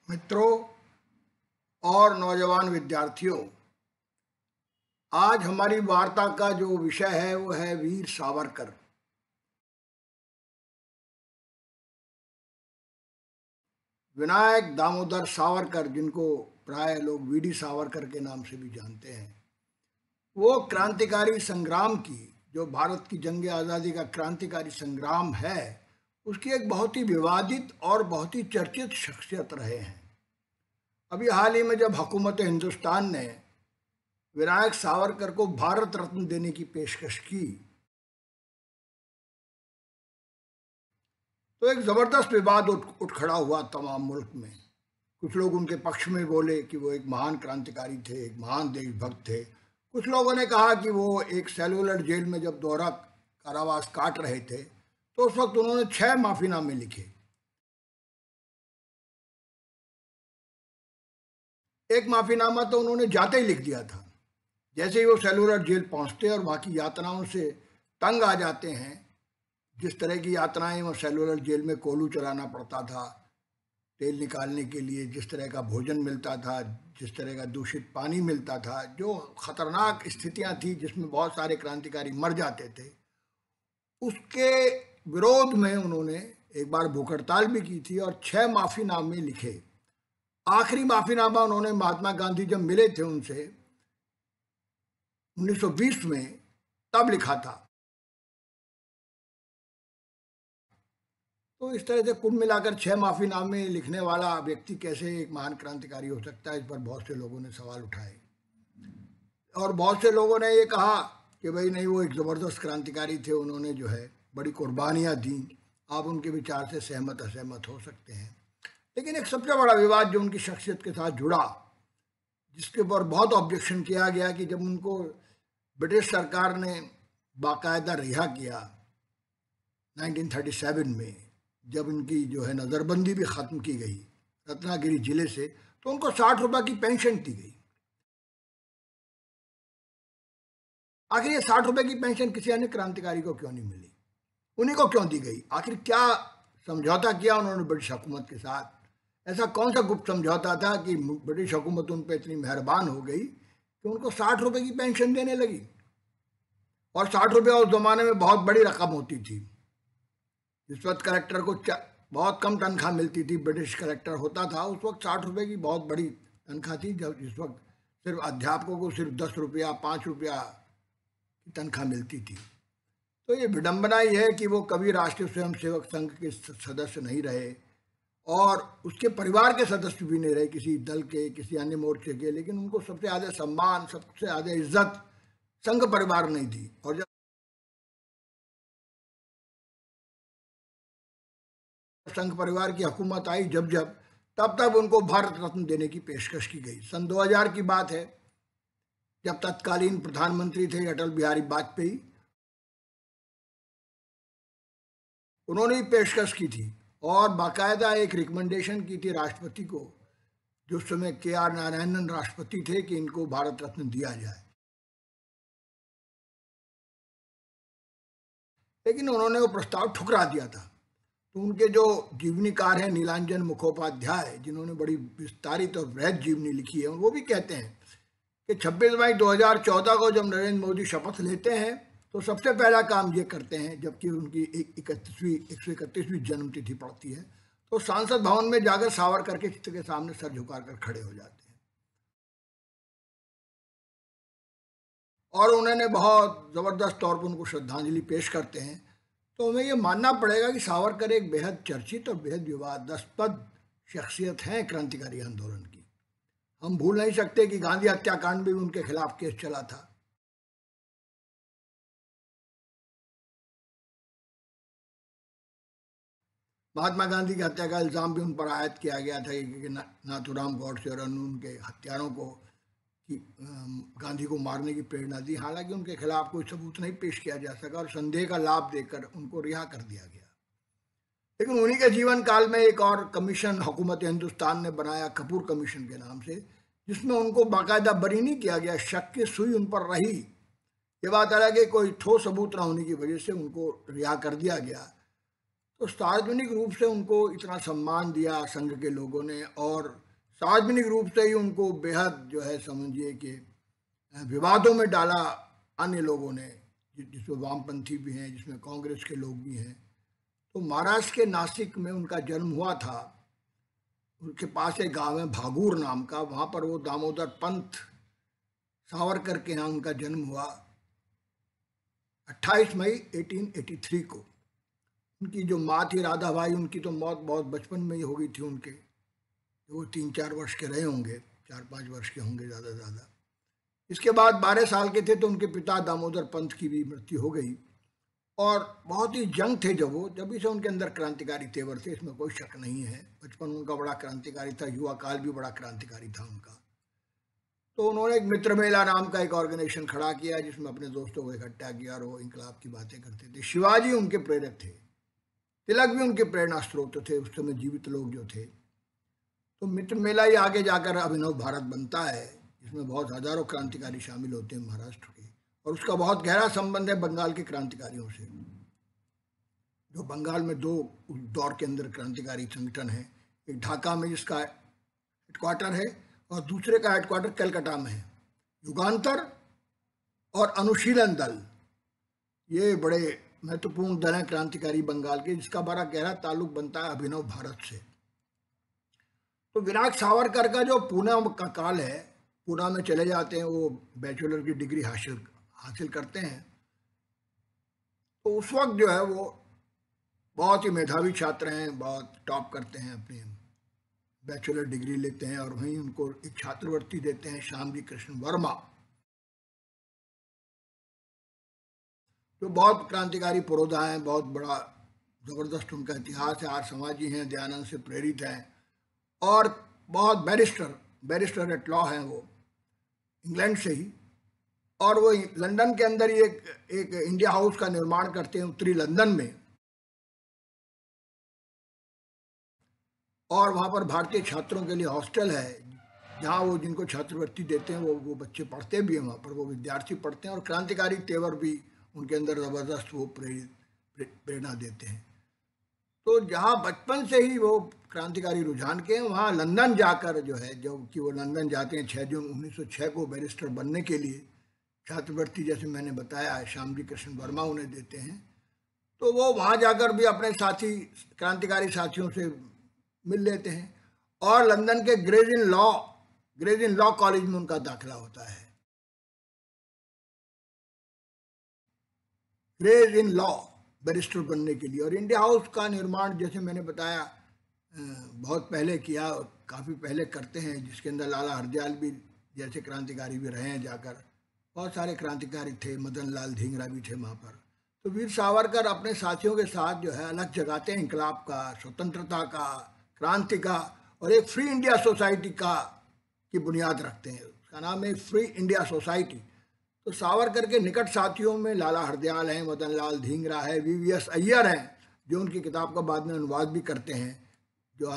मित्रों और नौजवान विद्यार्थियों, आज हमारी वार्ता का जो विषय है वो है वीर सावरकर। विनायक दामोदर सावरकर, जिनको प्राय लोग वीडी सावरकर के नाम से भी जानते हैं, वो क्रांतिकारी संग्राम की, जो भारत की जंग आज़ादी का क्रांतिकारी संग्राम है, उसकी एक बहुत ही विवादित और बहुत ही चर्चित शख्सियत रहे हैं। अभी हाल ही में जब हुकूमत हिंदुस्तान ने विनायक सावरकर को भारत रत्न देने की पेशकश की, तो एक जबरदस्त विवाद उठ खड़ा हुआ तमाम मुल्क में। कुछ लोग उनके पक्ष में बोले कि वो एक महान क्रांतिकारी थे, एक महान देशभक्त थे। कुछ लोगों ने कहा कि वो एक सेलुलर जेल में जब दोहरा कारावास काट रहे थे तो उस वक्त उन्होंने 6 माफीनामे लिखे। एक माफीनामा तो उन्होंने जाते ही लिख दिया था। जैसे ही वो सेलुलर जेल पहुंचते और वहाँ की यातनाओं से तंग आ जाते हैं, जिस तरह की यातनाएं वो सेलुलर जेल में कोलू चलाना पड़ता था तेल निकालने के लिए, जिस तरह का भोजन मिलता था, जिस तरह का दूषित पानी मिलता था, जो खतरनाक स्थितियां थी जिसमें बहुत सारे क्रांतिकारी मर जाते थे, उसके विरोध में उन्होंने एक बार भूख हड़ताल भी की थी और 6 माफीनामे लिखे। आखिरी माफीनामा उन्होंने महात्मा गांधी जब मिले थे उनसे 1920 में, तब लिखा था। तो इस तरह से कुल मिलाकर 6 माफीनामे लिखने वाला व्यक्ति कैसे एक महान क्रांतिकारी हो सकता है, इस पर बहुत से लोगों ने सवाल उठाए। और बहुत से लोगों ने ये कहा कि भाई नहीं, वो एक ज़बरदस्त क्रांतिकारी थे, उन्होंने जो है बड़ी कुर्बानियाँ दी। आप उनके विचार से सहमत असहमत हो सकते हैं, लेकिन एक सबसे बड़ा विवाद जो उनकी शख्सियत के साथ जुड़ा, जिसके ऊपर बहुत ऑब्जेक्शन किया गया, कि जब उनको ब्रिटिश सरकार ने बाकायदा रिहा किया 1937 में, जब इनकी जो है नज़रबंदी भी ख़त्म की गई रत्नागिरी जिले से, तो उनको 60 रुपये की पेंशन दी गई। आखिर ये 60 रुपये की पेंशन किसी अन्य क्रांतिकारी को क्यों नहीं मिली? उन्हीं को क्यों दी गई? आखिर क्या समझौता किया उन्होंने ब्रिटिश हुकूमत के साथ? ऐसा कौन सा गुप्त समझौता था कि ब्रिटिश हुकूमत उन पर इतनी मेहरबान हो गई कि उनको 60 रुपये की पेंशन देने लगी? और 60 रुपये उस ज़माने में बहुत बड़ी रकम होती थी। जिस वक्त कलेक्टर को बहुत कम तनख्वाह मिलती थी, ब्रिटिश कलेक्टर होता था, उस वक्त 60 रुपये की बहुत बड़ी तनख्वाह थी। जब जिस वक्त सिर्फ अध्यापकों को सिर्फ 10 रुपया 5 रुपया की तनख्वाह मिलती थी। तो ये विडंबना ही है कि वो कभी राष्ट्रीय स्वयंसेवक संघ के सदस्य नहीं रहे और उसके परिवार के सदस्य भी नहीं रहे, किसी दल के, किसी अन्य मोर्चे के, लेकिन उनको सबसे ज़्यादा सम्मान, सबसे ज़्यादा इज्जत संघ परिवार नहीं दी। और जब संघ परिवार की हुकूमत आई, जब तब उनको भारत रत्न देने की पेशकश की गई। सन 2000 की बात है, जब तत्कालीन प्रधानमंत्री थे अटल बिहारी वाजपेयी, उन्होंने पेशकश की थी और बाकायदा एक रिकमेंडेशन की थी राष्ट्रपति को, जो उस समय KR नारायणन राष्ट्रपति थे, कि इनको भारत रत्न दिया जाए। लेकिन उन्होंने वो प्रस्ताव ठुकरा दिया था। तो उनके जो जीवनीकार हैं नीलांजन मुखोपाध्याय, जिन्होंने बड़ी विस्तारित और बृहद जीवनी लिखी है, वो भी कहते हैं कि 26 मई 2014 को जब नरेंद्र मोदी शपथ लेते हैं तो सबसे पहला काम ये करते हैं, जबकि उनकी 131वीं जन्मतिथि पड़ती है, तो सांसद भवन में जाकर सावरकर के चित्र के सामने सर झुकाकर खड़े हो जाते हैं और उन्होंने बहुत ज़बरदस्त तौर पर उनको श्रद्धांजलि पेश करते हैं। तो हमें ये मानना पड़ेगा कि सावरकर एक बेहद चर्चित और बेहद विवादास्पद शख्सियत हैं क्रांतिकारी आंदोलन की। हम भूल नहीं सकते कि गांधी हत्याकांड में भी उनके खिलाफ केस चला था। महात्मा गांधी की हत्या का इल्ज़ाम भी उन पर आयद किया गया था कि नाथूराम गॉडसे और उनके हत्यारों को कि गांधी को मारने की प्रेरणा दी। हालांकि उनके खिलाफ कोई सबूत नहीं पेश किया जा सका और संदेह का लाभ देकर उनको रिहा कर दिया गया। लेकिन उन्हीं के जीवन काल में एक और कमीशन हुकूमत हिंदुस्तान ने बनाया, कपूर कमीशन के नाम से, जिसमें उनको बाकायदा बरी नहीं किया गया, शक की सुई उन पर रही। ये बात अलग है, कोई ठोस सबूत न होने की वजह से उनको रिहा कर दिया गया। तो सार्वजनिक रूप से उनको इतना सम्मान दिया संघ के लोगों ने, और सार्वजनिक रूप से ही उनको बेहद जो है समझिए कि विवादों में डाला अन्य लोगों ने, जिसमें वामपंथी भी हैं, जिसमें कांग्रेस के लोग भी हैं। तो महाराष्ट्र के नासिक में उनका जन्म हुआ था। उनके पास एक गांव है भागूर नाम का, वहाँ पर वो दामोदर पंत सावरकर के यहाँ उनका जन्म हुआ 28 मई 1883 को। उनकी जो माँ थी राधाबाई, उनकी तो मौत बहुत बचपन में ही हो गई थी उनके, वो 3-4 वर्ष के रहे होंगे, 4-5 वर्ष के होंगे ज़्यादा से ज़्यादा। इसके बाद 12 साल के थे तो उनके पिता दामोदर पंत की भी मृत्यु हो गई, और बहुत ही यंग थे जब से उनके अंदर क्रांतिकारी तेवर थे, इसमें कोई शक नहीं है। बचपन उनका बड़ा क्रांतिकारी था, युवा काल भी बड़ा क्रांतिकारी था उनका। तो उन्होंने एक मित्र मेला नाम का एक ऑर्गेनाइजेशन खड़ा किया, जिसमें अपने दोस्तों को इकट्ठा किया और वो इंकलाब की बातें करते थे। शिवाजी उनके प्रेरक थे, तिलक भी उनके प्रेरणा स्रोत थे, उस समय जीवित लोग जो थे। तो मित्र मेला ही आगे जाकर अभिनव भारत बनता है, जिसमें बहुत हजारों क्रांतिकारी शामिल होते हैं महाराष्ट्र के, और उसका बहुत गहरा संबंध है बंगाल के क्रांतिकारियों से। जो बंगाल में दो उस दौर के अंदर क्रांतिकारी संगठन है, एक ढाका में जिसका हेडक्वार्टर है, और दूसरे का हेडक्वार्टर कलकत्ता में है। युगांतर और अनुशीलन दल, ये बड़े महत्वपूर्ण दल हैं क्रांतिकारी बंगाल के, जिसका बड़ा गहरा ताल्लुक बनता है अभिनव भारत से। तो विनायक सावरकर का जो पूना का काल है, पूना में चले जाते हैं, वो बैचलर की डिग्री हासिल करते हैं। तो उस वक्त जो है वो बहुत ही मेधावी छात्र हैं, बहुत टॉप करते हैं, अपनी बैचलर डिग्री लेते हैं, और वहीं उनको एक छात्रवृत्ति देते हैं श्यामजी कृष्ण वर्मा, जो बहुत क्रांतिकारी पुरोधा हैं, बहुत बड़ा जबरदस्त उनका इतिहास है, आर्य समाजी हैं, दयानंद से प्रेरित हैं, और बहुत बैरिस्टर एट लॉ हैं वो, इंग्लैंड से ही। और वो लंदन के अंदर ही एक इंडिया हाउस का निर्माण करते हैं उत्तरी लंदन में, और वहाँ पर भारतीय छात्रों के लिए हॉस्टल है, जहाँ वो जिनको छात्रवृत्ति देते हैं वो बच्चे पढ़ते भी हैं वहाँ पर, वो विद्यार्थी पढ़ते हैं, और क्रांतिकारी तेवर भी उनके अंदर ज़बरदस्त वो प्रेरणा देते हैं। तो जहाँ बचपन से ही वो क्रांतिकारी रुझान के हैं, वहाँ लंदन जाकर जो है, जो कि वो लंदन जाते हैं 6 जून 1906 को बैरिस्टर बनने के लिए, छात्रवृत्ति जैसे मैंने बताया श्यामजी कृष्ण वर्मा उन्हें देते हैं। तो वो वहाँ जाकर भी अपने साथी क्रांतिकारी साथियों से मिल लेते हैं, और लंदन के ग्रेज इन लॉ कॉलेज में उनका दाखिला होता है। ग्रेज इन लॉ बैरिस्टर बनने के लिए, और इंडिया हाउस का निर्माण जैसे मैंने बताया बहुत पहले किया, काफ़ी पहले करते हैं, जिसके अंदर लाला हरदयाल भी जैसे क्रांतिकारी भी रहे हैं जाकर, बहुत सारे क्रांतिकारी थे, मदन लाल धिंगरा भी थे वहाँ पर। तो वीर सावरकर अपने साथियों के साथ जो है अलग जगाते हैं इंकलाब का, स्वतंत्रता का, क्रांति का, और एक फ्री इंडिया सोसाइटी की बुनियाद रखते हैं। उसका नाम है फ्री इंडिया सोसाइटी। तो सावरकर के निकट साथियों में लाला हरदयाल हैं, मदन लाल धिंगरा है, VVS अय्यर हैं, जो उनकी किताब का बाद में अनुवाद भी करते हैं, जो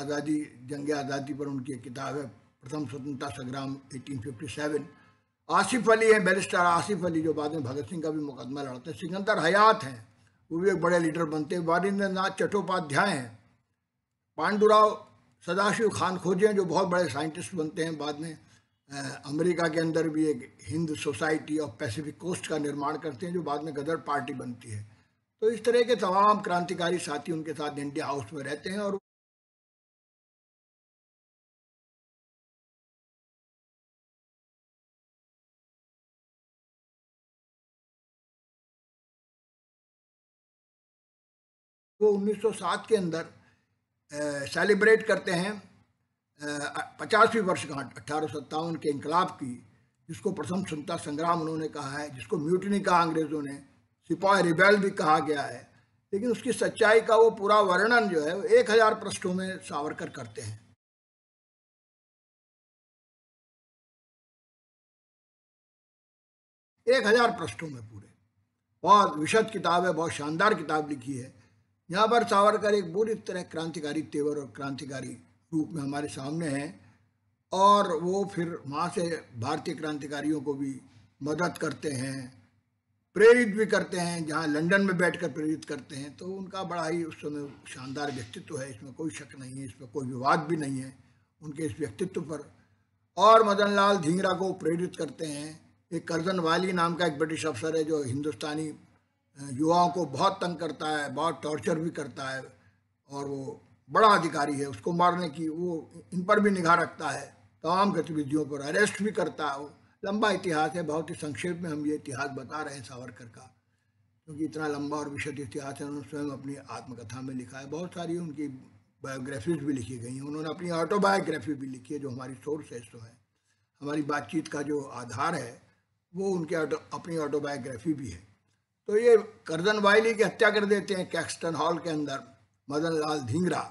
जंग आज़ादी पर उनकी किताब है, प्रथम स्वतंत्रता संग्राम 1857। आसिफ अली हैं, बैरिस्टर आसिफ अली, जो बाद में भगत सिंह का भी मुकदमा लड़ते हैं। सिकंदर हयात हैं, वो भी एक बड़े लीडर बनते हैं। वारिंद्र नाथ चट्टोपाध्याय हैं। पांडुराव सदाशिव खान खोजे हैं, जो बहुत बड़े साइंटिस्ट बनते हैं। बाद में अमेरिका के अंदर भी एक Hind society of Pacific Coast का निर्माण करते हैं, जो बाद में गदर पार्टी बनती है। तो इस तरह के तमाम क्रांतिकारी साथी उनके साथ इंडिया हाउस में रहते हैं, और वो 1907 के अंदर सेलिब्रेट करते हैं 50वीं वर्षगांठ 1857 के इंकलाब की, जिसको प्रथम स्वतंत्रता संग्राम उन्होंने कहा है, जिसको म्यूटनी कहा अंग्रेजों ने, सिपाही रिबेल भी कहा गया है। लेकिन उसकी सच्चाई का वो पूरा वर्णन जो है 1000 पृष्ठों में सावरकर करते हैं। एक 1000 पृष्ठों में पूरे, बहुत विशद किताब है, बहुत शानदार किताब लिखी है। यहाँ पर सावरकर एक बुरी तरह क्रांतिकारी तेवर और क्रांतिकारी रूप में हमारे सामने हैं, और वो फिर वहाँ से भारतीय क्रांतिकारियों को भी मदद करते हैं, प्रेरित भी करते हैं, जहाँ लंदन में बैठकर प्रेरित करते हैं। तो उनका बड़ा ही उस समय शानदार व्यक्तित्व है, इसमें कोई शक नहीं है, इसमें कोई विवाद भी नहीं है उनके इस व्यक्तित्व पर। और मदन लाल धिंगरा को प्रेरित करते हैं एक कर्जन वाली नाम का एक ब्रिटिश अफसर है, जो हिंदुस्तानी युवाओं को बहुत तंग करता है, बहुत टॉर्चर भी करता है, और वो बड़ा अधिकारी है। उसको मारने की वो इन पर भी निगाह रखता है, तमाम गतिविधियों पर अरेस्ट भी करता है। वो लंबा इतिहास है, बहुत ही संक्षेप में हम ये इतिहास बता रहे हैं सावरकर का, क्योंकि इतना लंबा और विशद इतिहास है। उन्होंने स्वयं अपनी आत्मकथा में लिखा है, बहुत सारी उनकी बायोग्राफीज भी लिखी गई हैं। उन्होंने अपनी ऑटोबायोग्राफी भी लिखी है, जो हमारी सोर्स है, तो है हमारी बातचीत का जो आधार है, वो उनके अपनी ऑटोबायोग्राफी भी है। तो ये कर्जन वायली की हत्या कर देते हैं कैक्सटन हॉल के अंदर मदन लाल धिंगरा,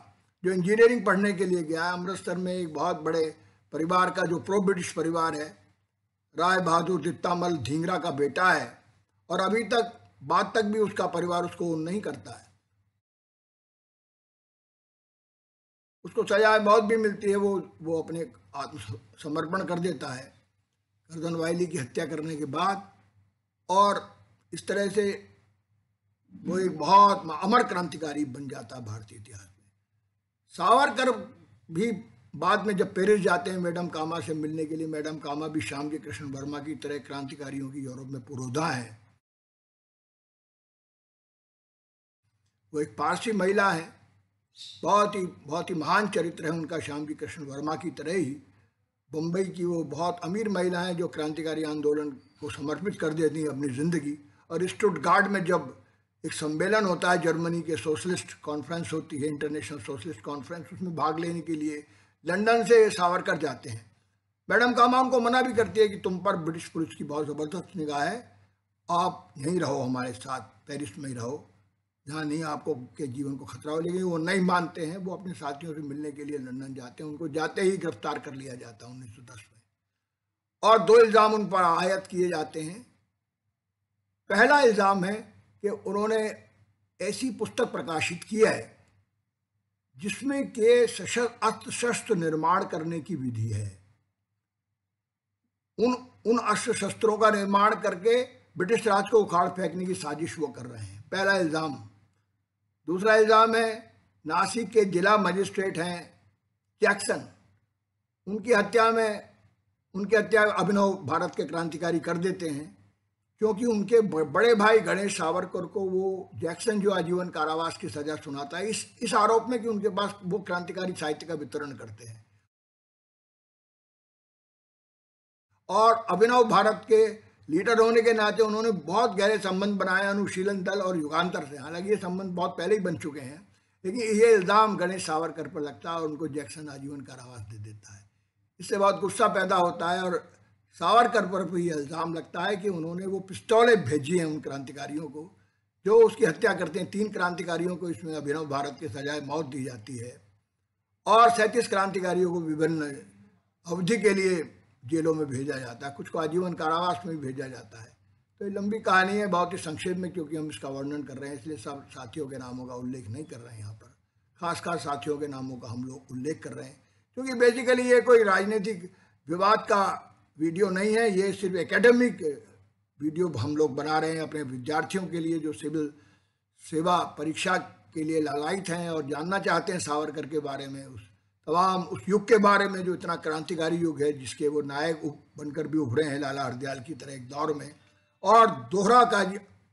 जो इंजीनियरिंग पढ़ने के लिए गया है। अमृतसर में एक बहुत बड़े परिवार का, जो प्रो ब्रिटिश परिवार है, राय बहादुर दित्तामल धिंगरा का बेटा है, और अभी तक बाद तक भी उसका परिवार उसको नहीं करता है। उसको सजाए मौत भी मिलती है, वो अपने आत्मसमर्पण कर देता है कर्जन वायली की हत्या करने के बाद। और इस तरह से वो एक बहुत अमर क्रांतिकारी बन जाता है भारतीय इतिहास में। सावरकर भी बाद में जब पेरिस जाते हैं मैडम कामा से मिलने के लिए, मैडम कामा भी श्यामजी कृष्ण वर्मा की तरह क्रांतिकारियों की यूरोप में पुरोधा है। वो एक पारसी महिला है, बहुत ही महान चरित्र है उनका, श्यामजी कृष्ण वर्मा की तरह ही। बम्बई की वो बहुत अमीर महिला है, जो क्रांतिकारी आंदोलन को समर्पित कर देती है अपनी ज़िंदगी। और स्टुटगार्ट में जब एक सम्मेलन होता है, जर्मनी के सोशलिस्ट कॉन्फ्रेंस होती है, इंटरनेशनल सोशलिस्ट कॉन्फ्रेंस, उसमें भाग लेने के लिए लंदन से सावरकर जाते हैं। मैडम कामा उनको मना भी करती है कि तुम पर ब्रिटिश पुलिस की बहुत ज़बरदस्त निगाह है, आप यहीं रहो, हमारे साथ पेरिस में ही रहो, जहाँ नहीं आपको के जीवन को खतरा हो। लेकिन वो नहीं मानते हैं, वो अपने साथियों से मिलने के लिए लंदन जाते हैं। उनको जाते ही गिरफ्तार कर लिया जाता है 1910 में, और 2 इल्ज़ाम उन पर आयद किए जाते हैं। पहला इल्ज़ाम है कि उन्होंने ऐसी पुस्तक प्रकाशित की है जिसमें के अस्त्र शस्त्र निर्माण करने की विधि है। उन अस्त्र शस्त्रों का निर्माण करके ब्रिटिश राज को उखाड़ फेंकने की साजिश वो कर रहे हैं, पहला इल्ज़ाम। दूसरा इल्ज़ाम है नासिक के जिला मजिस्ट्रेट हैं जैक्सन, उनकी हत्या अभिनव भारत के क्रांतिकारी कर देते हैं, क्योंकि उनके बड़े भाई गणेश सावरकर को वो जैक्सन जो आजीवन कारावास की सजा सुनाता है, इस आरोप में कि उनके पास वो क्रांतिकारी साहित्य का वितरण करते हैं। और अभिनव भारत के लीडर होने के नाते उन्होंने बहुत गहरे संबंध बनाए अनुशीलन दल और युगांतर से। हालांकि ये संबंध बहुत पहले ही बन चुके हैं, लेकिन ये इल्ज़ाम गणेश सावरकर पर लगता है और उनको जैक्सन आजीवन कारावास दे देता है। इससे बहुत गुस्सा पैदा होता है, और सावरकर पर भी ये इल्ज़ाम लगता है कि उन्होंने वो पिस्तौलें भेजी हैं उन क्रांतिकारियों को जो उसकी हत्या करते हैं। 3 क्रांतिकारियों को इसमें अभिनव भारत की सजाए मौत दी जाती है, और 37 क्रांतिकारियों को विभिन्न अवधि के लिए जेलों में भेजा जाता है, कुछ को आजीवन कारावास में भी भेजा जाता है। तो ये लंबी कहानी है, बहुत ही संक्षेप में क्योंकि हम इसका वर्णन कर रहे हैं, इसलिए सब साथियों के नामों का उल्लेख नहीं कर रहे हैं यहाँ पर। खास साथियों के नामों का हम लोग उल्लेख कर रहे हैं, क्योंकि बेसिकली ये कोई राजनीतिक विवाद का वीडियो नहीं है, ये सिर्फ एकेडमिक वीडियो हम लोग बना रहे हैं अपने विद्यार्थियों के लिए, जो सिविल सेवा परीक्षा के लिए लालायित हैं और जानना चाहते हैं सावरकर के बारे में, उस युग के बारे में जो इतना क्रांतिकारी युग है, जिसके वो नायक बनकर भी उभरे हैं लाला हरदयाल की तरह एक दौर में। और दोहरा का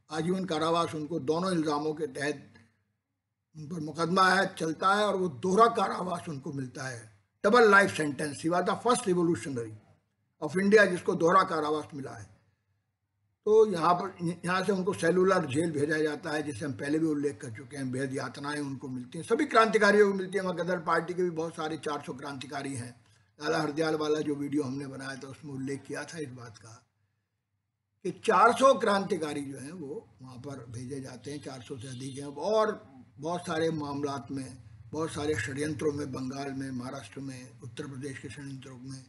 आजीवन कारावास उनको दोनों इल्ज़ामों के तहत उन पर मुकदमा है चलता है, और वो दोहरा कारावास उनको मिलता है, double life sentence. He was the first revolutionary of India जिसको दोहरा कारावास मिला है। तो यहाँ से उनको सेलुलर जेल भेजा जाता है, जिसे हम पहले भी उल्लेख कर चुके हैं। बेहद यातनाएं उनको मिलती हैं, सभी क्रांतिकारियों को मिलती हैं। गदर पार्टी के भी बहुत सारे 400 क्रांतिकारी हैं। लाला हरदयाल वाला जो वीडियो हमने बनाया था उसमें उल्लेख किया था इस बात का कि 400 क्रांतिकारी जो हैं वो वहाँ पर भेजे जाते हैं, 400 से अधिक हैं। और बहुत सारे मामलात में, बहुत सारे षड्यंत्रों में, बंगाल में, महाराष्ट्र में, उत्तर प्रदेश के षड्यंत्रों में,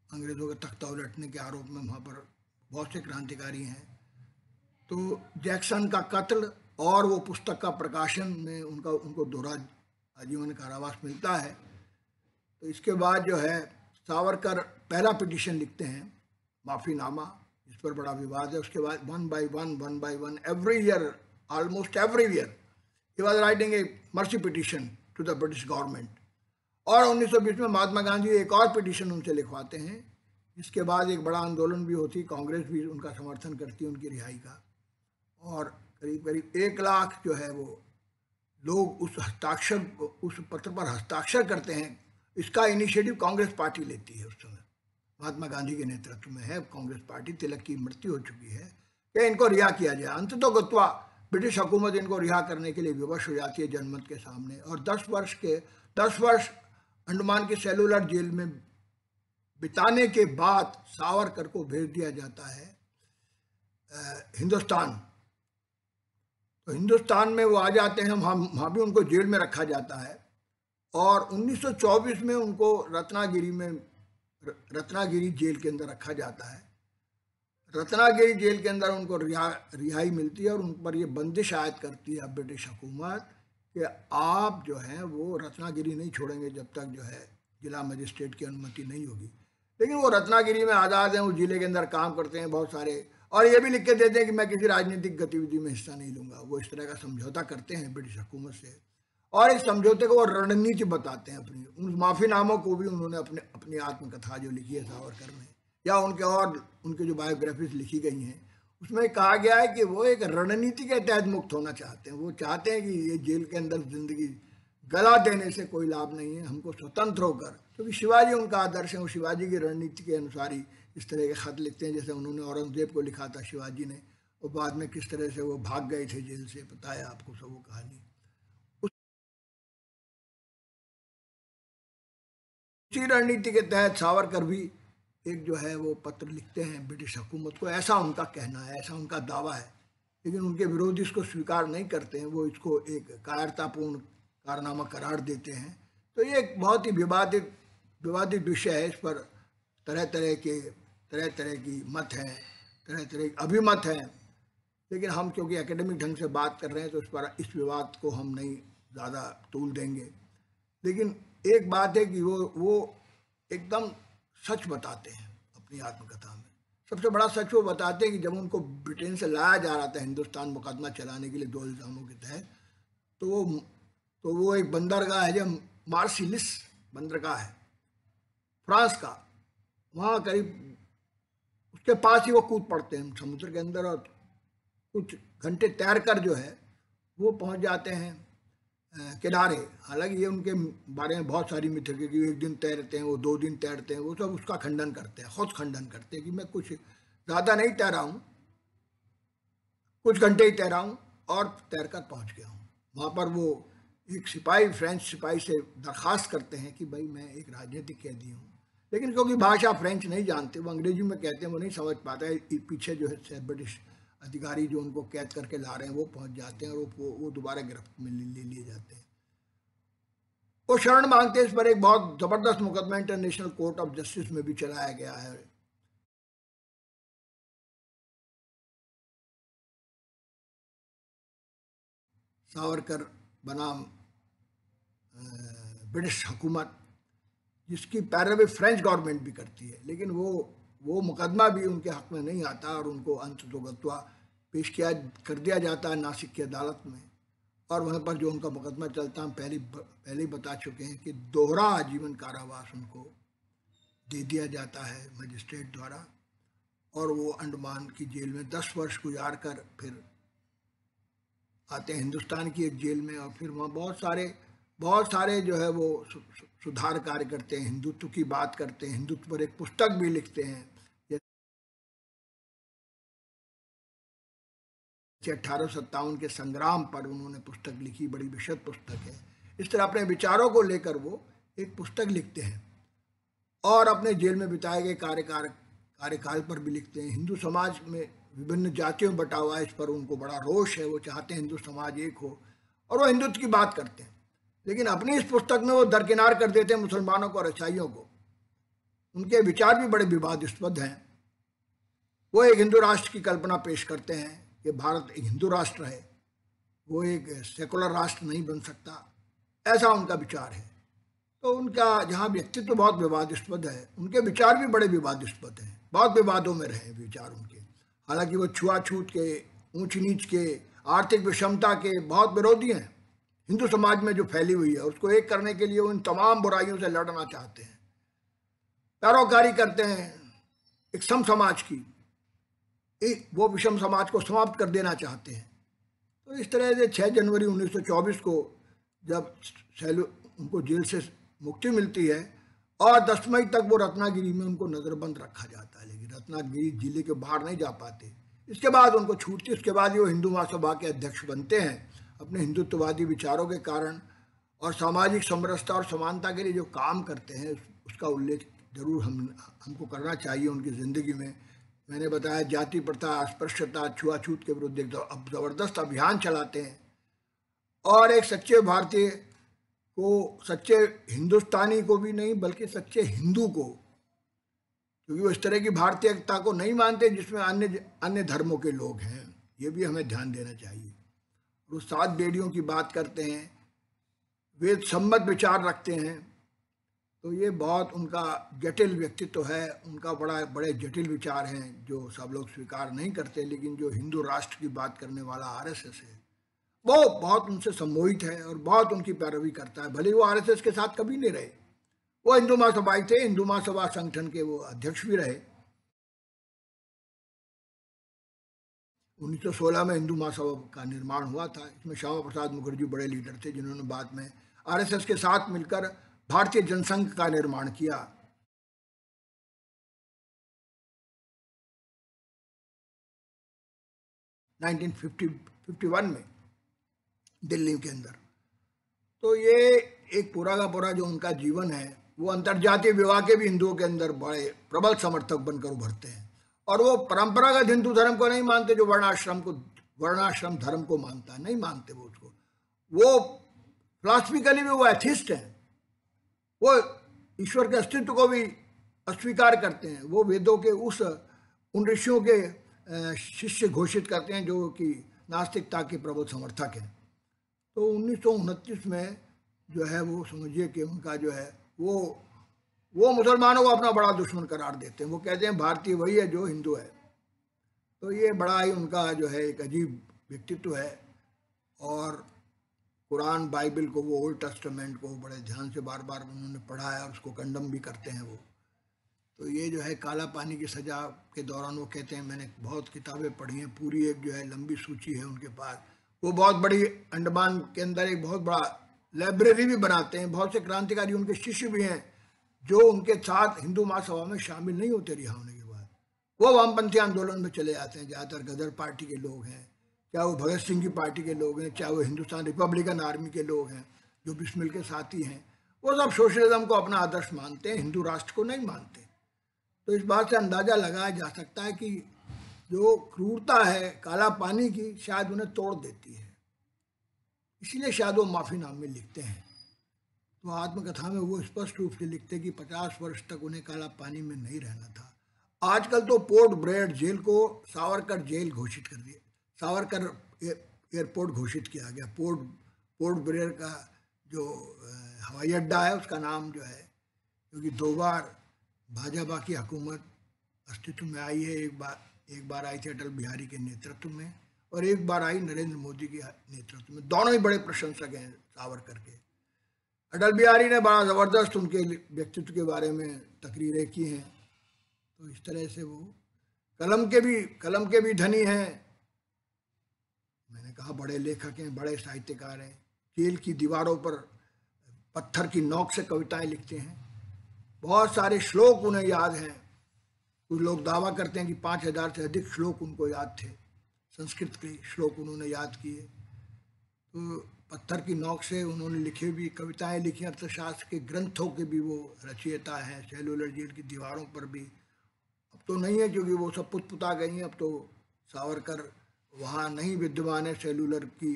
अंग्रेज़ों का तख्ता उलटने के आरोप में वहाँ पर बहुत से क्रांतिकारी हैं। तो जैक्सन का कत्ल और वो पुस्तक का प्रकाशन में उनको दोहरा आजीवन कारावास मिलता है। तो इसके बाद जो है सावरकर पहला पिटीशन लिखते हैं, माफ़ीनामा, इस पर बड़ा विवाद है। उसके बाद one by one every year, almost every year he was writing a mercy petition to the British government. और 1920 में महात्मा गांधी एक और पिटिशन उनसे लिखवाते हैं। इसके बाद एक बड़ा आंदोलन भी होती, कांग्रेस भी उनका समर्थन करती है उनकी रिहाई का, और करीब करीब 1 लाख जो है वो लोग उस पत्र पर हस्ताक्षर करते हैं। इसका इनिशिएटिव कांग्रेस पार्टी लेती है। उस समय महात्मा गांधी के नेतृत्व में है कांग्रेस पार्टी। तिलक की मृत्यु हो चुकी है कि इनको रिहा किया जाए। अंततोगत्वा ब्रिटिश हुकूमत इनको रिहा करने के लिए विवश हो जाती है जनमत के सामने, और 10 वर्ष अंडमान की सेलुलर जेल में बिताने के बाद सावरकर को भेज दिया जाता है हिंदुस्तान। तो हिंदुस्तान में वो आ जाते हैं, वहाँ भी उनको जेल में रखा जाता है, और 1924 में उनको रत्नागिरी जेल के अंदर रखा जाता है। रत्नागिरी जेल के अंदर उनको रिहाई मिलती है, और उन पर ये बंदिश आयद करती है ब्रिटिश हुकूमत कि आप जो हैं वो रत्नागिरी नहीं छोड़ेंगे जब तक जो है जिला मजिस्ट्रेट की अनुमति नहीं होगी। लेकिन वो रत्नागिरी में आज़ाद हैं, उस जिले के अंदर काम करते हैं बहुत सारे, और ये भी लिख के देते हैं कि मैं किसी राजनीतिक गतिविधि में हिस्सा नहीं लूँगा। वो इस तरह का समझौता करते हैं ब्रिटिश हुकूमत से, और इस समझौते को वो रणनीति बताते हैं अपनी। उन माफ़ीनामों को भी उन्होंने अपनी आत्मकथा जो लिखी है सावरकर में, या उनके जो बायोग्राफीज लिखी गई हैं, उसमें कहा गया है कि वो एक रणनीति के तहत मुक्त होना चाहते हैं। वो चाहते हैं कि ये जेल के अंदर जिंदगी गला देने से कोई लाभ नहीं है, हमको स्वतंत्र होकर, क्योंकि शिवाजी उनका आदर्श है, वो शिवाजी की रणनीति के अनुसार ही इस तरह के खत लिखते हैं, जैसे उन्होंने औरंगजेब को लिखा था शिवाजी ने, और बाद में किस तरह से वो भाग गए थे जेल से, पता है आपको सब वो कहानी। उसी रणनीति के तहत सावरकर भी एक जो है वो पत्र लिखते हैं ब्रिटिश हुकूमत को। ऐसा उनका कहना है, ऐसा उनका दावा है, लेकिन उनके विरोधी इसको स्वीकार नहीं करते हैं। वो इसको एक कायरतापूर्ण कारनामा करार देते हैं। तो ये एक बहुत ही विवादित विषय है। इस पर तरह तरह की मत हैं, तरह तरह के अभिमत हैं, लेकिन हम क्योंकि एकेडमिक ढंग से बात कर रहे हैं तो इस विवाद को हम नहीं ज़्यादा तूल देंगे। लेकिन एक बात है कि वो एकदम सच बताते हैं अपनी आत्मकथा में। सबसे बड़ा सच वो बताते हैं कि जब उनको ब्रिटेन से लाया जा रहा था हिंदुस्तान मुकदमा चलाने के लिए 2 इल्ज़ामों के तहत, तो वो एक बंदरगाह है जो मार्सिलिस बंदरगाह है फ्रांस का, वहाँ करीब उसके पास ही वो कूद पड़ते हैं समुद्र के अंदर, और कुछ घंटे तैर कर जो है वो पहुँच जाते हैं किनारे। हालांकि ये उनके बारे में बहुत सारी मिथ है कि 1 दिन तैरते हैं, वो 2 दिन तैरते हैं, वो सब उसका खंडन करते हैं, खुद खंडन करते हैं कि मैं कुछ ज़्यादा नहीं तैरा हूँ, कुछ घंटे ही तैरा हूँ और तैर कर पहुँच गया हूँ। वहाँ पर वो एक फ्रेंच सिपाही से दरख्वास्त करते हैं कि भाई मैं एक राजनीतिक कैदी हूँ, लेकिन क्योंकि भाषा फ्रेंच नहीं जानते, वो अंग्रेजी में कहते हैं, वो नहीं समझ पाता है। पीछे जो है ब्रिटिश अधिकारी जो उनको कैद करके ला रहे हैं वो पहुंच जाते हैं, और वो दोबारा गिरफ्त में ले लिए जाते हैं। वो शरण मांगते हैं। इस पर एक बहुत ज़बरदस्त मुकदमा इंटरनेशनल कोर्ट ऑफ जस्टिस में भी चलाया गया है। सावरकर बनाम ब्रिटिश हुकूमत, जिसकी पैरवी फ्रेंच गवर्नमेंट भी करती है, लेकिन वो मुकदमा भी उनके हक में नहीं आता, और उनको अंततोगत्वा पेश कर दिया जाता है नासिक की अदालत में। और वहाँ पर जो उनका मुकदमा चलता है, हम पहले ही बता चुके हैं कि दोहरा आजीवन कारावास उनको दे दिया जाता है मजिस्ट्रेट द्वारा, और वो अंडमान की जेल में 10 वर्ष गुजार कर फिर आते हैं हिंदुस्तान की एक जेल में, और फिर वहाँ बहुत सारे जो है वो सुधार कार्य करते हैं, हिंदुत्व की बात करते हैं, हिंदुत्व पर एक पुस्तक भी लिखते हैं। 1857 के संग्राम पर उन्होंने पुस्तक लिखी, बड़ी विशद पुस्तक है। इस तरह अपने विचारों को लेकर वो एक पुस्तक लिखते हैं, और अपने जेल में बिताए गए कार्यकाल पर भी लिखते हैं। हिंदू समाज में विभिन्न जातियों में बटा हुआ है, इस पर उनको बड़ा रोष है। वो चाहते हैं हिंदू समाज एक हो, और वो हिंदुत्व की बात करते हैं, लेकिन अपनी इस पुस्तक में वो दरकिनार कर देते हैं मुसलमानों को और ईसाइयों को। उनके विचार भी बड़े विवादास्पद हैं। वो एक हिंदू राष्ट्र की कल्पना पेश करते हैं कि भारत एक हिंदू राष्ट्र है, वो एक सेकुलर राष्ट्र नहीं बन सकता, ऐसा उनका विचार है। तो उनका जहाँ व्यक्तित्व बहुत विवादास्पद है, उनके विचार भी बड़े विवादास्पद हैं, बहुत विवादों में रहे विचार उनके। हालांकि वो छुआछूत के, ऊंच नीच के, आर्थिक विषमता के बहुत विरोधी हैं। हिंदू समाज में जो फैली हुई है उसको एक करने के लिए उन तमाम बुराइयों से लड़ना चाहते हैं, पैरोकारी करते हैं एक सम समाज की, वो विषम समाज को समाप्त कर देना चाहते हैं। तो इस तरह से 6 जनवरी 1924 को जब उनको जेल से मुक्ति मिलती है और 10 मई तक वो रत्नागिरी में उनको नज़रबंद रखा जाता है, लेकिन रत्नागिरी जिले के बाहर नहीं जा पाते। इसके बाद उनको छूटती, उसके बाद ही वो हिंदू महासभा के अध्यक्ष बनते हैं। अपने हिंदुत्ववादी विचारों के कारण और सामाजिक समरसता और समानता के लिए जो काम करते हैं उसका उल्लेख जरूर हमको करना चाहिए उनकी ज़िंदगी में। मैंने बताया जाति प्रथा, अस्पृश्यता, छुआछूत के विरुद्ध एक ज़बरदस्त अभियान चलाते हैं और एक सच्चे भारतीय को, सच्चे हिंदुस्तानी को भी नहीं बल्कि सच्चे हिंदू को, क्योंकि वो इस तरह की भारतीयता को नहीं मानते जिसमें अन्य धर्मों के लोग हैं, ये भी हमें ध्यान देना चाहिए। वो 7 बेड़ियों की बात करते हैं, वेद सम्मत विचार रखते हैं। तो ये बहुत उनका जटिल व्यक्तित्व है, उनका बड़े जटिल विचार हैं जो सब लोग स्वीकार नहीं करते। लेकिन जो हिंदू राष्ट्र की बात करने वाला आरएसएस है वो बहुत उनसे सम्मोहित है और बहुत उनकी पैरवी करता है। भले वो आरएसएस के साथ कभी नहीं रहे, वो हिंदू महासभाई थे, हिंदू महासभा संगठन के वो अध्यक्ष भी रहे। 1916 में हिंदू महासभा का निर्माण हुआ था। इसमें श्यामा प्रसाद मुखर्जी बड़े लीडर थे जिन्होंने बाद में आरएसएस के साथ मिलकर भारतीय जनसंघ का निर्माण किया। नाइनटीन 51 में दिल्ली के अंदर। तो ये एक पूरा का पूरा जो उनका जीवन है वो अंतर्जातीय विवाह के भी हिंदुओं के अंदर बड़े प्रबल समर्थक बनकर उभरते हैं। और वो परंपरागत हिंदू धर्म को नहीं मानते, जो वर्णाश्रम धर्म को मानता है, नहीं मानते वो उसको। वो फिलॉसफिकली भी वो एथिस्ट हैं, वो ईश्वर के अस्तित्व को भी अस्वीकार करते हैं। वो वेदों के उन ऋषियों के शिष्य घोषित करते हैं जो कि नास्तिकता के प्रबल समर्थक हैं। तो 1929 में जो है वो समझिए कि उनका जो है वो मुसलमानों को अपना बड़ा दुश्मन करार देते हैं। वो कहते हैं भारतीय वही है जो हिंदू है। तो ये बड़ा ही उनका जो है एक अजीब व्यक्तित्व है। और कुरान बाइबल को, वो ओल्ड टेस्टामेंट को बड़े ध्यान से बार बार उन्होंने पढ़ा है और उसको कंडम भी करते हैं वो। तो ये जो है काला पानी की सज़ा के दौरान वो कहते हैं, मैंने बहुत किताबें पढ़ी हैं, पूरी एक जो है लंबी सूची है उनके पास। वो बहुत बड़ी अंडमान के अंदर एक बहुत बड़ा लाइब्रेरी भी बनाते हैं। बहुत से क्रांतिकारी उनके शिष्य भी हैं जो उनके साथ हिंदू महासभा में शामिल नहीं होते रिहा होने के बाद। वो वामपंथी आंदोलन में चले जाते हैं। ज़्यादातर गदर पार्टी के लोग हैं, चाहे वो भगत सिंह की पार्टी के लोग हैं, चाहे वो हिंदुस्तान रिपब्लिकन आर्मी के लोग हैं जो बिस्मिल के साथी हैं। वो सब सोशलिज्म को अपना आदर्श मानते हैं, हिंदू राष्ट्र को नहीं मानते। तो इस बात से अंदाज़ा लगाया जा सकता है कि जो क्रूरता है काला पानी की शायद उन्हें तोड़ देती है, इसीलिए शायद वो माफ़ीनामे लिखते हैं। तो आत्मकथा में वो स्पष्ट रूप से लिखते कि 50 वर्ष तक उन्हें काला पानी में नहीं रहना था। आजकल तो पोर्ट ब्लेयर जेल को सावरकर जेल घोषित कर दिया, सावरकर एयरपोर्ट घोषित किया गया। पोर्ट ब्लेयर का जो हवाई अड्डा है उसका नाम जो है, क्योंकि 2 बार भाजपा की हुकूमत अस्तित्व में आई है। एक बार आई थी अटल बिहारी के नेतृत्व में और एक बार आई नरेंद्र मोदी के नेतृत्व में। दोनों ही बड़े प्रशंसक हैं सावरकर के। अटल बिहारी ने बड़ा ज़बरदस्त उनके व्यक्तित्व के बारे में तकरीरें की हैं। तो इस तरह से वो कलम के भी धनी हैं। मैंने कहा बड़े लेखक हैं, बड़े साहित्यकार हैं। जेल की दीवारों पर पत्थर की नोक से कविताएं लिखते हैं। बहुत सारे श्लोक उन्हें याद हैं। कुछ लोग दावा करते हैं कि 5000 से अधिक श्लोक उनको याद थे, संस्कृत के श्लोक उन्होंने याद किए। तो पत्थर की नोक से उन्होंने लिखे भी कविताएं लिखी, अर्थशास्त्र के ग्रंथों के भी वो रचयिता हैं। सेलुलर जेल की दीवारों पर भी, अब तो नहीं है क्योंकि वो सब पुता गई हैं। अब तो सावरकर वहाँ नहीं विद्यमान है सेलुलर की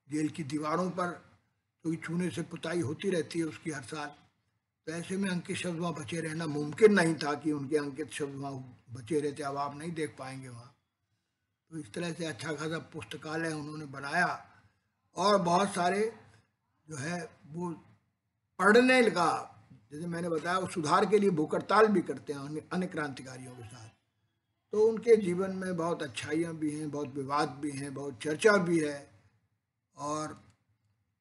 जेल की दीवारों पर, क्योंकि छूने से पुताई होती रहती है उसकी हर साल। तो ऐसे में अंकित शब्द वहाँ बचे रहना मुमकिन नहीं था कि उनके अंकित शब्द वहाँ बचे रहते। अब आप नहीं देख पाएंगे वहाँ। तो इस तरह से अच्छा खासा पुस्तकालय उन्होंने बनाया और बहुत सारे जो है वो पढ़ने का, जैसे मैंने बताया, वो सुधार के लिए भूख हड़ताल भी करते हैं अन्य क्रांतिकारियों के साथ। तो उनके जीवन में बहुत अच्छाइयाँ भी हैं, बहुत विवाद भी हैं, बहुत चर्चा भी है, और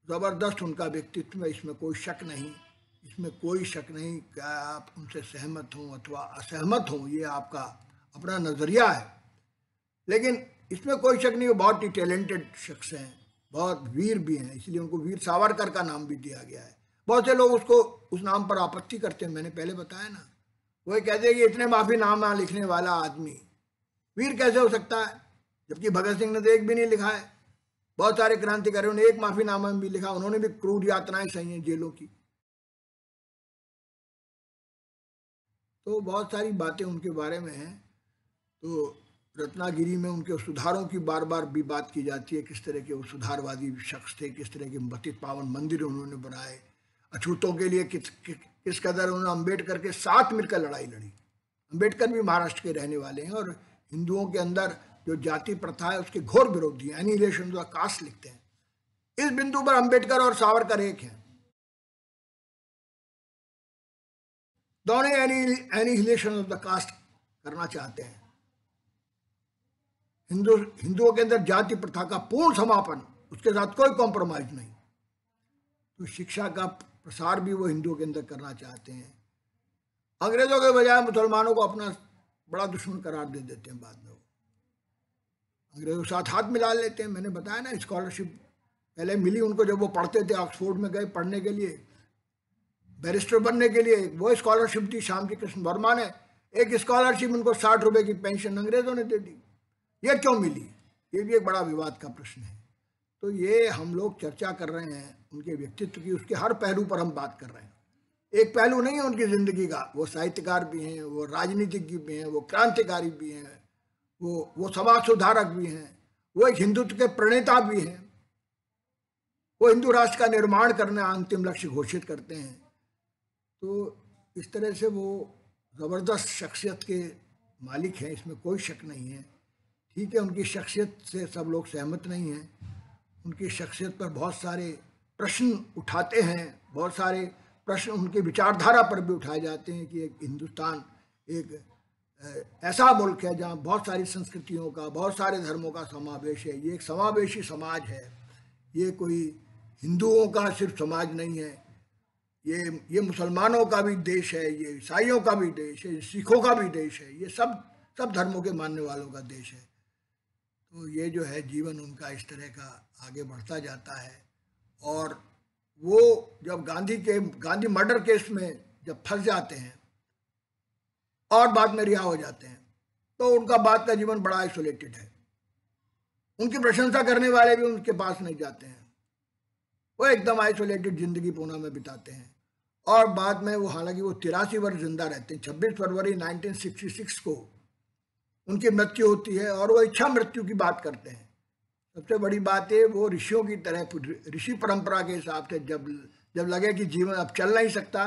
ज़बरदस्त उनका व्यक्तित्व है, इसमें कोई शक नहीं। इसमें कोई शक नहीं, क्या आप उनसे सहमत हों अथवा असहमत हों, ये आपका अपना नज़रिया है, लेकिन इसमें कोई शक नहीं, वो बहुत ही टैलेंटेड शख्स हैं, बहुत वीर भी हैं, इसलिए उनको वीर सावरकर का नाम भी दिया गया है। बहुत से लोग उसको उस नाम पर आपत्ति करते हैं, मैंने पहले बताया ना, वो कहते हैं कि इतने माफीनामा लिखने वाला आदमी वीर कैसे हो सकता है, जबकि भगत सिंह ने तो एक भी नहीं लिखा है। बहुत सारे क्रांतिकारियों ने एक माफीनामा भी लिखा, उन्होंने भी क्रूर यातनाएं सही हैं जेलों की। तो बहुत सारी बातें उनके बारे में हैं। तो रत्नागिरी में उनके सुधारों की बार बार भी बात की जाती है, किस तरह के वो सुधारवादी शख्स थे, किस तरह के पतित पावन मंदिर उन्होंने बनाए, अछूतों के लिए किस कदर उन्होंने अम्बेडकर के साथ मिलकर लड़ाई लड़ी। अम्बेडकर भी महाराष्ट्र के रहने वाले हैं और हिंदुओं के अंदर जो जाति प्रथा है उसके घोर विरोधी हैं, एनिहिलेशन ऑफ द कास्ट लिखते हैं। इस बिंदु पर अम्बेडकर और सावरकर एक हैं, दोनों एनिहिलेशन ऑफ द कास्ट करना चाहते हैं। हिंदुओं के अंदर जाति प्रथा का पूर्ण समापन, उसके साथ कोई कॉम्प्रोमाइज नहीं। तो शिक्षा का प्रसार भी वो हिंदुओं के अंदर करना चाहते हैं। अंग्रेजों के बजाय मुसलमानों को अपना बड़ा दुश्मन करार दे देते हैं बाद में, वो अंग्रेजों के साथ हाथ मिला लेते हैं। मैंने बताया ना, स्कॉलरशिप पहले मिली उनको जब वो पढ़ते थे, ऑक्सफोर्ड में गए पढ़ने के लिए, बैरिस्टर बनने के लिए, वो स्कॉलरशिप दी श्यामजी कृष्ण वर्मा ने। एक स्कॉलरशिप उनको 60 रुपए की पेंशन अंग्रेजों ने दे दी। ये क्यों मिली, ये भी एक बड़ा विवाद का प्रश्न है। तो ये हम लोग चर्चा कर रहे हैं उनके व्यक्तित्व की, उसके हर पहलू पर हम बात कर रहे हैं। एक पहलू नहीं है उनकी जिंदगी का, वो साहित्यकार भी हैं, वो राजनीतिज्ञ भी हैं, वो क्रांतिकारी भी हैं, वो समाज सुधारक भी हैं, वो एक हिंदुत्व के प्रणेता भी हैं, वो हिंदू राष्ट्र का निर्माण करना अंतिम लक्ष्य घोषित करते हैं। तो इस तरह से वो ज़बरदस्त शख्सियत के मालिक हैं, इसमें कोई शक नहीं है। ठीक है, उनकी शख्सियत से सब लोग सहमत नहीं हैं, उनकी शख्सियत पर बहुत सारे प्रश्न उठाते हैं, बहुत सारे प्रश्न उनके विचारधारा पर भी उठाए जाते हैं कि एक हिंदुस्तान एक ऐसा मुल्क है जहाँ बहुत सारी संस्कृतियों का, बहुत सारे धर्मों का समावेश है, ये एक समावेशी समाज है, ये कोई हिंदुओं का सिर्फ समाज नहीं है, ये मुसलमानों का भी देश है, ये ईसाइयों का भी देश है, ये सिखों का भी देश है, ये सब धर्मों के मानने वालों का देश है। तो ये जो है जीवन उनका इस तरह का आगे बढ़ता जाता है। और वो जब गांधी मर्डर केस में जब फंस जाते हैं और बाद में रिहा हो जाते हैं, तो उनका बाद का जीवन बड़ा आइसोलेटेड है। उनकी प्रशंसा करने वाले भी उनके पास नहीं जाते हैं, वो एकदम आइसोलेटेड जिंदगी पूना में बिताते हैं। और बाद में वो, हालांकि वो 83 वर्ष जिंदा रहते हैं, 26 फरवरी 1966 को उनकी मृत्यु होती है, और वो इच्छा मृत्यु की बात करते हैं। सबसे बड़ी बात है, वो ऋषियों की तरह, ऋषि परंपरा के हिसाब से जब लगे कि जीवन अब चल नहीं सकता,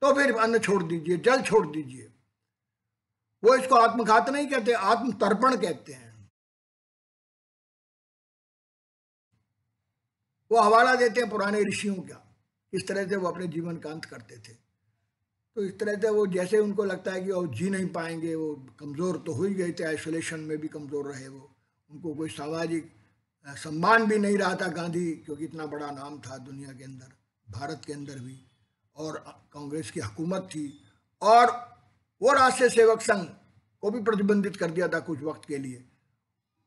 तो फिर अन्न छोड़ दीजिए, जल छोड़ दीजिए। वो इसको आत्मघात नहीं कहते, आत्मतर्पण कहते हैं। वो हवाला देते हैं पुराने ऋषियों का, इस तरह से वो अपने जीवन का अंत करते थे। तो इस तरह से वो, जैसे उनको लगता है कि वो जी नहीं पाएंगे, वो कमज़ोर तो हो ही गए थे, आइसोलेशन में भी कमज़ोर रहे वो, उनको कोई सामाजिक सम्मान भी नहीं रहा था गांधी, क्योंकि इतना बड़ा नाम था दुनिया के अंदर, भारत के अंदर भी, और कांग्रेस की हुकूमत थी, और वो राष्ट्रीय सेवक संघ को भी प्रतिबंधित कर दिया था कुछ वक्त के लिए।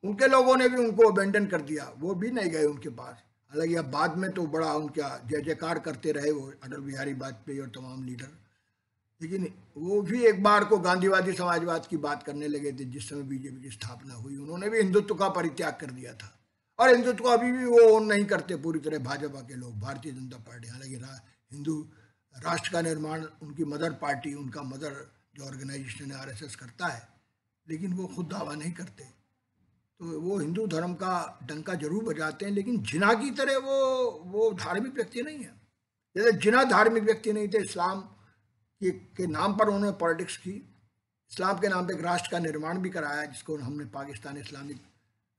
उनके लोगों ने भी उनको अबेंडन कर दिया, वो भी नहीं गए उनके पास। हालांकि अब बाद में तो बड़ा उनका जय जयकार करते रहे वो अटल बिहारी वाजपेयी और तमाम लीडर, लेकिन वो भी एक बार को गांधीवादी समाजवाद की बात करने लगे थे। जिस समय बीजेपी की स्थापना हुई, उन्होंने भी हिंदुत्व का परित्याग कर दिया था, और हिंदुत्व को अभी भी वो ओन नहीं करते पूरी तरह भाजपा के लोग, भारतीय जनता पार्टी। हालांकि हिंदू राष्ट्र का निर्माण उनकी मदर पार्टी, उनका मदर जो ऑर्गेनाइजेशन है आरएसएस करता है, लेकिन वो खुद दावा नहीं करते। तो वो हिंदू धर्म का डंका जरूर बजाते हैं, लेकिन जिना की तरह वो धार्मिक व्यक्ति नहीं है। जैसे जिना धार्मिक व्यक्ति नहीं थे, इस्लाम के नाम पर उन्होंने पॉलिटिक्स की, इस्लाम के नाम पे एक राष्ट्र का निर्माण भी कराया, जिसको हमने Pakistan Islamic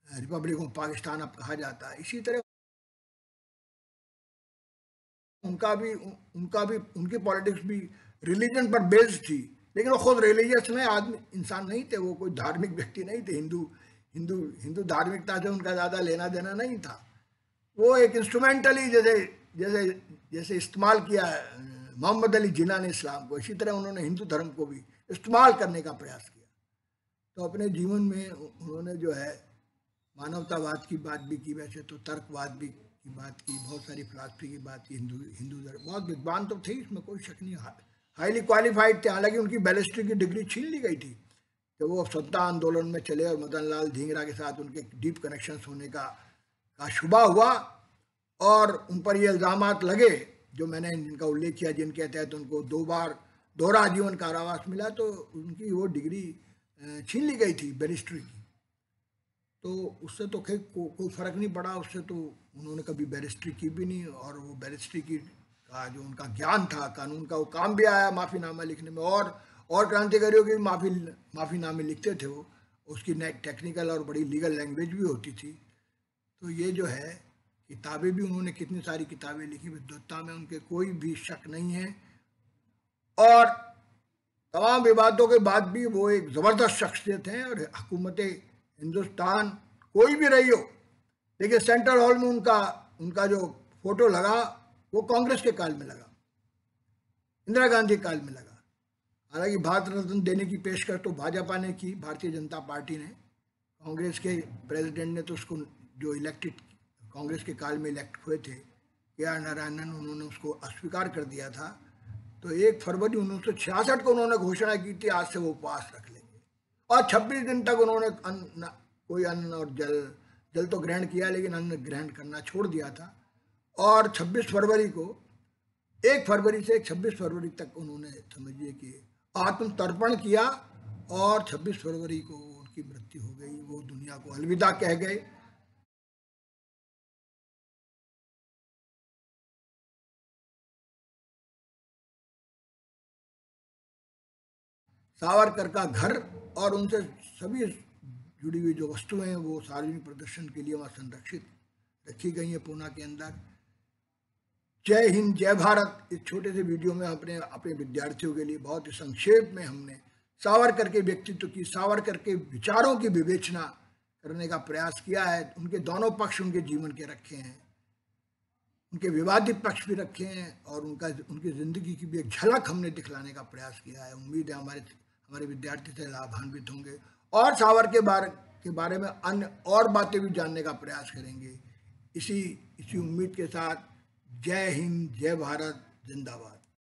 Republic of Pakistan अब कहा जाता है। इसी तरह उनकी पॉलिटिक्स भी रिलीजन पर बेस्ड थी, लेकिन वो खुद रिलीजियस में आदमी इंसान नहीं थे, वो कोई धार्मिक व्यक्ति नहीं थे, हिंदू हिंदू हिंदू धार्मिकता से उनका ज़्यादा लेना देना नहीं था। वो एक इंस्ट्रूमेंटली जैसे जैसे जैसे इस्तेमाल किया मोहम्मद अली जिन्ना ने इस्लाम को, इसी तरह उन्होंने हिंदू धर्म को भी इस्तेमाल करने का प्रयास किया। तो अपने जीवन में उन्होंने जो है मानवतावाद की बात भी की, वैसे तो तर्कवाद भी की बात की, बहुत सारी फिलासफी की बात की। हिंदू हिंदू धर्म बहुत विद्वान तो थे, इसमें कोई शक नहीं, हाईली क्वालिफाइड थे। हालांकि उनकी बैरिस्ट्री की डिग्री छीन ली गई थी जब वो स्वतंत्रता आंदोलन में चले और मदन लाल धिंगरा के साथ उनके डीप कनेक्शन होने का शुबा हुआ और उन पर ये इल्ज़ामात लगे जो मैंने जिनका उल्लेख किया, जिनके तहत उनको 2 बार दोहरा आजीवन कारावास मिला, तो उनकी वो डिग्री छीन ली गई थी बैरिस्ट्री की। तो उससे तो खैर कोई फ़र्क नहीं पड़ा, उससे तो उन्होंने कभी बैरिस्ट्री की भी नहीं, और वो बैरिस्ट्री की का जो उनका ज्ञान था कानून का, वो काम भी आया माफ़ीनामा लिखने में। और क्रांतिकारियों की माफ़ीनामे लिखते थे वो, उसकी टेक्निकल और बड़ी लीगल लैंग्वेज भी होती थी। तो ये जो है किताबें भी, उन्होंने कितनी सारी किताबें लिखी, विद्वत्ता में उनके कोई भी शक नहीं है। और तमाम विवादों के बाद भी वो एक ज़बरदस्त शख्सियत हैं। और हुकूमत हिंदुस्तान कोई भी रही हो, देखिए सेंट्रल हॉल में उनका जो फोटो लगा वो कांग्रेस के काल में लगा, इंदिरा गांधी काल में लगा। हालांकि भारत रत्न देने की पेशकश तो भाजपा ने की, भारतीय जनता पार्टी ने। कांग्रेस के प्रेसिडेंट ने तो उसको, जो इलेक्टेड कांग्रेस के काल में इलेक्ट हुए थे के आर नारायणन, उन्होंने उसको अस्वीकार कर दिया था। तो 1 फरवरी 1966 को उन्होंने घोषणा की थी आज से वो उपवास रख लेंगे, और 26 दिन तक उन्होंने कोई अन्न और जल तो ग्रहण किया, लेकिन अन्न ग्रहण करना छोड़ दिया था। और 26 फरवरी को, 1 फरवरी से 26 फरवरी तक उन्होंने, समझिए कि आत्मतर्पण किया, और 26 फरवरी को उनकी मृत्यु हो गई। वो दुनिया को अलविदा कह गए। सावरकर का घर और उनसे सभी जुड़ी हुई जो वस्तुएं हैं वो सार्वजनिक प्रदर्शन के लिए वहाँ संरक्षित रखी गई हैं पूना के अंदर। जय हिंद, जय भारत। इस छोटे से वीडियो में अपने अपने विद्यार्थियों के लिए बहुत ही संक्षेप में हमने सावरकर के व्यक्तित्व की, सावरकर के विचारों की विवेचना करने का प्रयास किया है। उनके दोनों पक्ष उनके जीवन के रखे हैं, उनके विवादित पक्ष भी रखे हैं, और उनकी ज़िंदगी की भी एक झलक हमने दिखलाने का प्रयास किया है। उम्मीद है हमारे विद्यार्थी से लाभान्वित होंगे, और सावर के बारे में अन्य और बातें भी जानने का प्रयास करेंगे। इसी उम्मीद के साथ जय हिंद, जय भारत, जिंदाबाद।